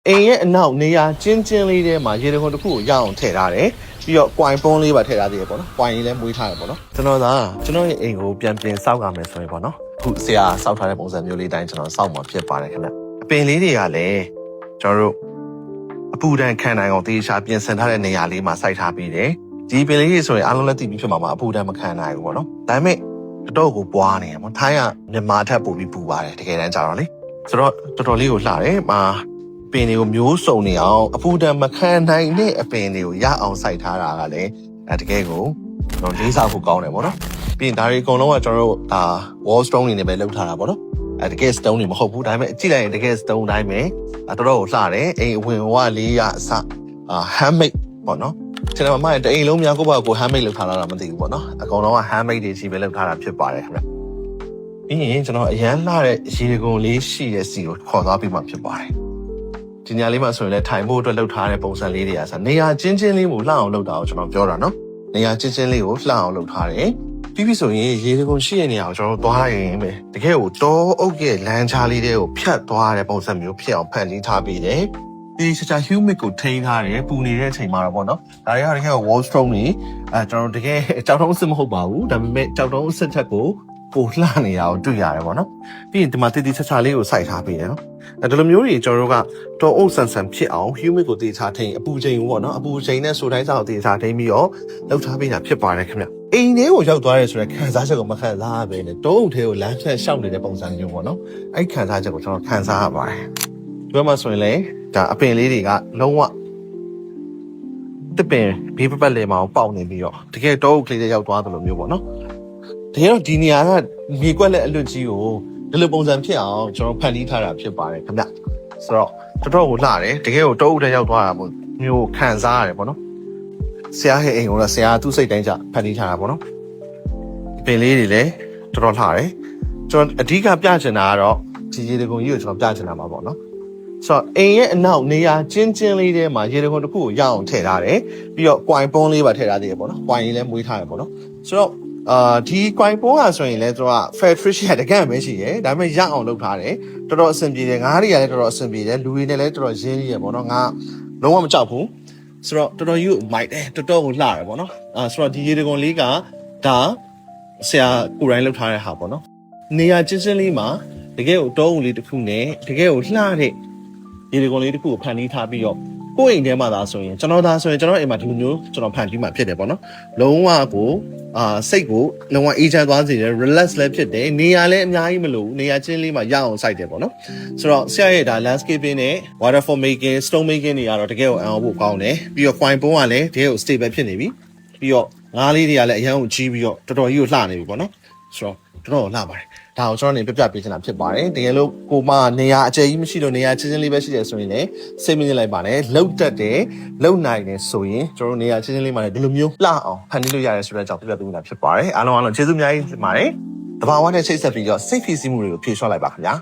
အိမ်ရဲ့အနောက်နေရာကျင်းလေးထဲမှာရေတံခွန်တစ်ခုကိုရအောင်ထည့်ထားတယ်ပြီးတော့ coin ပုံးလေးပါထည့်ထားသေးတယ်ပေါ့နော် coin လေးလည်းမွေးထားတယ်ပေါ့နော်ကျွန်တော်ရဲ့အိမ်ကိုပြန်ပြင်ဆောက်ရမယ်ဆိုရင်ပေါ့နော်အခုဆရာဆောက်ထားတဲ့ပုံစံမျိုးလေးတိုင်းကျွန်တော်ဆောက်မှာဖြစ်ပါတယ်ခင်ဗျအပင်လေးတွေကလည်းကျွန်တော်တို့အပူဒဏ်ခံနိုင်အောင်တေချာပြင်ဆင်ထားတဲ့နေရာလေးမှာစိုက်ထားပြီးတယ်ဒီပင်လေးတွေဆိုရင်အားလုံးလက်သိပြီးဖြစ်မှာအပူဒဏ်မခံနိုင်ဘူးပေါ့နော်ဒါပေမဲ့တော့ကိုပွားနေတယ်ပေါ့ထိုင်းကမြန်မာထက်ပိုပြီးပူပါတယ်တကယ်တမ်းကျတော့လေဆိုတော့တော်တော်လေးကိုလှတယ်ပင်တွေကိုမျိုးစုံနေအောင်အပူဒဏ်မခံနိုင်တဲ့အပင်တွေကိုရအောင်စိုက်ထားတာကလည်းတကယ်ကိုကျွန်တော်လေးစားဖို့ကောင်းတယ်ပေါ့နော်ပြီးရင်ဒါတွေအကုန်လုံးကကျွန်တော်တို့wall stone တွေနဲ့ပဲလုပ်ထားတာပေါ့နော်တကယ် stone တွေမဟုတ်ဘူးဒါပေမဲ့ကြည့်လိုက်ရင်တကယ် stone တိုင်းပဲတော်တော်ကိုလှတယ်အိမ်အဝင်ဝလေးရအစhandmade ပေါ့နော်ကျွန်တော်မှတအိမ်လုံးများကိုယ့်ဘာကို handmade လုပ်ထားတာမသိဘူးပေါ့နော်အကုန်လုံးက handmade တွေကြီးပဲလုပ်ထားတာဖြစ်ပါတယ်ခင်ဗျပြီးရင်ကျွန်တော်အရန်လှတဲ့ရေကုန်လေးရှိတဲ့စီကိုခေါ်သွားပြီးမှဖြစ်ပါတယ်ဒီညလေးမှာဆိုရင်လည်းထိုင်ဖို့အတွက်လုပ်ထားတဲ့ပုံစံလေးတွေကနေရာချင်းချင်းလေးကိုလှအောင်လုပ်တာကိုကျွန်တော်ပြောတာနော်နေရာချင်းချင်းလေးကိုလှအောင်လုပ်ထားတယ်ပြီးပြီဆိုရင်ရေတံခွန်ရှိတဲ့နေရာကိုကျွန်တော်သွားလိုက်ရင်ပဲတကယ်ကိုတောအုပ်ရဲ့လမ်းချားလေးတွေကိုဖြတ်သွားတဲ့ပုံစံမျိုးဖြစ်အောင်ဖန်တီးထားပြီးတယ်ဒီစချာ humid ကိုထိန်းထားတယ်ပူနေတဲ့အချိန်မှာတော့ပေါ့နော်ဒါတွေကတကယ် wall stone တွေကျွန်တော်တကယ်ကြောက်တုံးအစ်မဟုတ်ပါဘူးဒါပေမဲ့ကြောက်တုံးအစ်ချက်ကိုပိုလှနေတာကိုတွေ့ရတယ်ပေါ့နော်ပြီးရင်ဒီမှာတိချာလေးကိုစိုက်ထားပေးတယ်နော်ဒီလိုမျိုးတွေကျွန်တော်တို့ကတောအုပ်ဆန်ဆန်ဖြစ်အောင် humid ကိုတေချာထိန်းအပူချိန်ကိုပေါ့နော်အပူချိန်နဲ့ဆိုတိုင်းစာကိုတေချာထိန်းပြီးတော့လုပ်ထားပေးတာဖြစ်ပါတယ်ခင်ဗျအိမ်ထဲကိုရောက်သွားရဲဆိုတဲ့ခံစားချက်ကိုမခံစားရဘဲနဲ့တောအုပ်ထဲကိုလမ်းဖြတ်ရှောက်နေတဲ့ပုံစံမျိုးပေါ့နော်အဲ့ခံစားချက်ကိုကျွန်တော်ခံစားရပါတယ်ဒီမှာဆိုရင်လေဒါအပင်လေးတွေကလုံးဝတစ်ပင်ဘေးပပတ်လေမှာပေါက်နေပြီးတော့တကယ်တောအုပ်ကလေးတွေရောက်သွားသလိုမျိုးပေါ့နော်တကယ်တော့ဒီနေရာကမြေကွက်လက်အလွတ်ကြီးကိုဒီလိုပုံစံဖြစ်အောင်ကျွန်တော်ဖန်တီးထားတာဖြစ်ပါတယ်ခင်ဗျဆိုတော့တော်တော်ကိုလှတယ်တကယ်ကိုတောအုပ်ထဲရောက်သွားတာပေါ့မျိုးခံစားရတယ်ပေါ့နော်ဆရာရဲ့အိမ်ကိုတော့ဆရာသူ့စိတ်တိုင်းကြဖန်တီးထားတာပေါ့နော်ပင်လေးတွေလည်းတော်တော်လှတယ်ကျွန်တော်အဓိကပြချင်တာကတော့ဒီရေတံခွန်ကြီးကိုကျွန်တော်ပြချင်တာပါပေါ့နော်ဆိုတော့အိမ်ရဲ့အနောက်နေရာကျင်းလေးထဲမှာရေတံခွန်တစ်ခုကိုရအောင်ထည့်ထားတယ်ပြီးတော့ coin ပုံးလေးပါထည့်ထားသေးတယ်ပေါ့နော် coin လေးလည်းမွေးထားတယ်ပေါ့နော်ဆိုတော့ဒီ coin ပုံးကဆိုရင်လည်းသူက fair fish ရတကယ်ပဲရှိတယ်ဒါပေမဲ့ရအောင်လုပ်ထားတယ်တော်တော်အဆင်ပြေတယ်ငါးတွေကလည်းတော်တော်အဆင်ပြေတယ်လူတွေနဲ့လည်းတော်တော်ရင်းရပေါ့နော်ငါလုံးဝမကြောက်ဘူးဆိုတော့တော်တော်ကြီးကိုမိုက်တယ်တော်တော်ကိုလှတယ်ပေါ့နော်ဆိုတော့ဒီရေတံခွန်လေးကဒါဆရာကိုယ်တိုင်လုပ်ထားတဲ့ဟာပေါ့နော်နေရာချင်းလေးမှာတကယ်ကိုတောအုပ်လေးတစ်ခုနဲ့တကယ်ကိုလှတဲ့ရေတံခွန်လေးတစ်ခုကိုဖန်တီးထားပြီးတော့ကိုယ့်အိမ်ထဲမှာသာဆိုရင်ကျွန်တော်အိမ်မှာဒီလိုမျိုးကျွန်တော်ဖန်တီးမှာဖြစ်တယ်ပေါ့နော်လုံးဝကိုစိတ်ကိုလုံးဝအေးချမ်းသွားစေတယ် relax လည်းဖြစ်တယ်နေရာလည်းအများကြီးမလိုဘူးနေရာချင်းလေးမှာရအောင်စိုက်တယ်ပေါ့နော်ဆိုတော့ဆရာရဲ့ဒါ landscaping နဲ့ waterfall making stone making တွေကတော့တကယ်ကိုအံ့ဩဖို့ကောင်းတယ်ပြီးတော့ coin ပုံးကလည်းတကယ်ကို stable ဖြစ်နေပြီပြီးတော့ငါးလေးတွေကလည်းအရန်ကိုကြီးပြီးတော့တော်တော်ကြီးကိုလှနေပြီပေါ့နော်ဆိုတော့တော်တော်လှပါတယ်ဒါကိုကျွန်တော်နေပြပြပေးချင်တာဖြစ်ပါတယ်တကယ်လို့ကိုမနေရာအကျယ်ကြီးမရှိလို့နေရာချင်းချင်းလေးပဲရှိတယ်ဆိုရင်လည်းစိတ်မငြိမ်လိုက်ပါနဲ့လှုပ်တတ်တယ်လှုပ်နိုင်တယ်ဆိုရင်ကျွန်တော်နေရာချင်းချင်းလေးမှာလည်းဒီလိုမျိုးလှအောင်ဖန်တီးလို့ရတယ်ဆိုတဲ့အကြောင်းပြပြပေးနေတာဖြစ်ပါတယ်အားလုံးကျေးဇူးအများကြီးတင်ပါတယ်တဘာဝနဲ့ချိတ်ဆက်ပြီးတော့စိတ်ဖိစီးမှုတွေကိုဖြေလျှော့လိုက်ပါခင်ဗျာ